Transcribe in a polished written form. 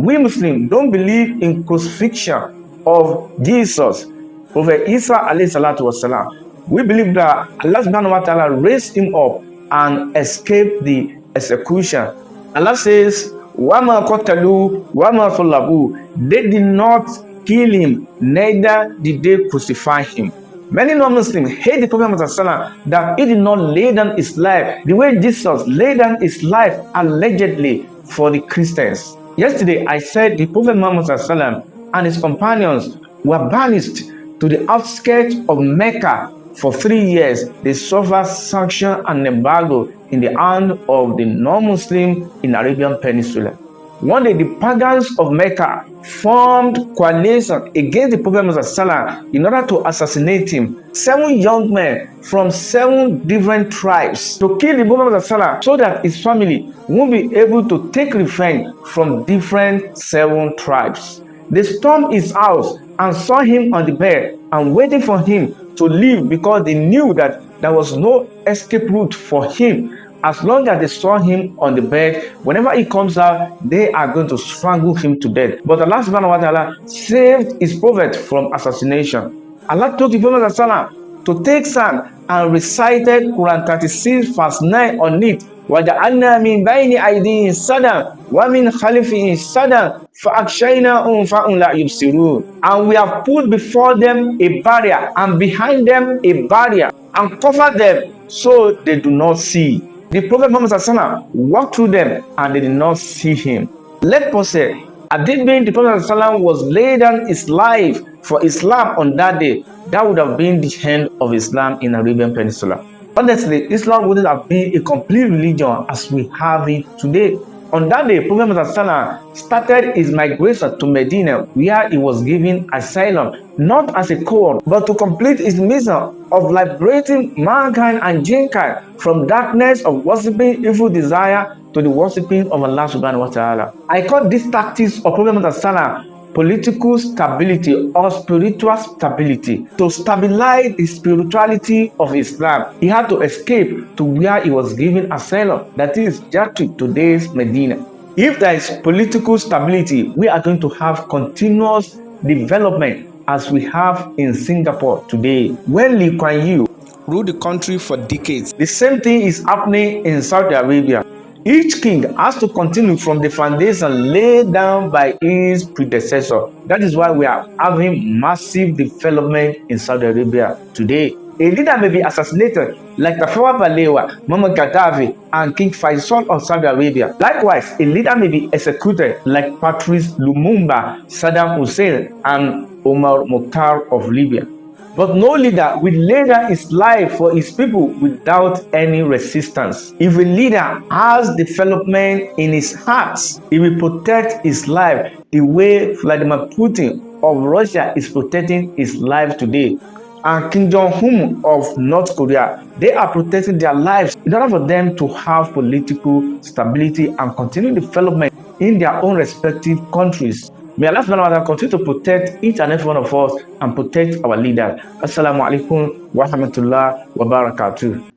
We Muslims don't believe in crucifixion of Jesus, Prophet Isa alayhi salatu wasalam. We believe that Allah subhanahu wa ta'ala raised him up and escaped the execution. Allah says, Wama qatalu, wama salabu. They did not kill him, neither did they crucify him. Many non-Muslims hate the Prophet Muhammad that he did not lay down his life the way Jesus laid down his life allegedly for the Christians. Yesterday, I said the Prophet Muhammad and his companions were banished to the outskirts of Mecca for 3 years. They suffered sanction and embargo in the hand of the non-Muslim in Arabian Peninsula. One day, the pagans of Mecca formed coalition against the Prophet Muhammad in order to assassinate him. 7 young men from 7 different tribes to kill the Prophet Muhammad so that his family won't be able to take revenge from different 7 tribes. They stormed his house and saw him on the bed and waiting for him to leave because they knew that there was no escape route for him. As long as they saw him on the bed, whenever he comes out, they are going to strangle him to death. But Allah subhanahu wa ta'ala saved his prophet from assassination. Allah told the Prophet to take sand and recited Quran 36 verse 9 on it. وَجَعَلْنَا مِنْ بَيْنِ أَيْدِيهِمْ سَدًّا وَمِنْ خَلْفِهِمْ سَدًّا فَأَغْشَيْنَاهُمْ فَهُمْ لَا يُبْصِرُونَ. And we have put before them a barrier and behind them a barrier and covered them so they do not see. The Prophet Muhammad walked through them and they did not see him. Let us say, had it been the Prophet was laid down his life for Islam on that day, that would have been the end of Islam in Arabian Peninsula. Honestly, Islam wouldn't have been a complete religion as we have it today. On that day, Prophet Muhammad started his migration to Medina, where he was given asylum, not as a coward, but to complete his mission of liberating mankind and jinkind from darkness of worshipping evil desire to the worshipping of Allah subhanahu wa ta'ala. I call these tactics of Prophet Muhammad political stability or spiritual stability. To stabilize the spirituality of Islam, he had to escape to where he was given asylum, that is Yathrib, today's Medina. If there is political stability, we are going to have continuous development as we have in Singapore today. When Lee Kuan Yew ruled the country for decades, the same thing is happening in Saudi Arabia. Each king has to continue from the foundation laid down by his predecessor. That is why we are having massive development in Saudi Arabia today. A leader may be assassinated like Tafawa Balewa, Muammar Gaddafi, and King Faisal of Saudi Arabia. Likewise, a leader may be executed like Patrice Lumumba, Saddam Hussein, and Omar Mukhtar of Libya. But no leader will lay down his life for his people without any resistance. If a leader has development in his heart, he will protect his life the way Vladimir Putin of Russia is protecting his life today. And Kim Jong-un of North Korea, they are protecting their lives in order for them to have political stability and continue development in their own respective countries. May Allah subhanahu wa ta'ala continue to protect each and every one of us and protect our leaders. Assalamu alaikum wa rahmatullah wa barakatuh.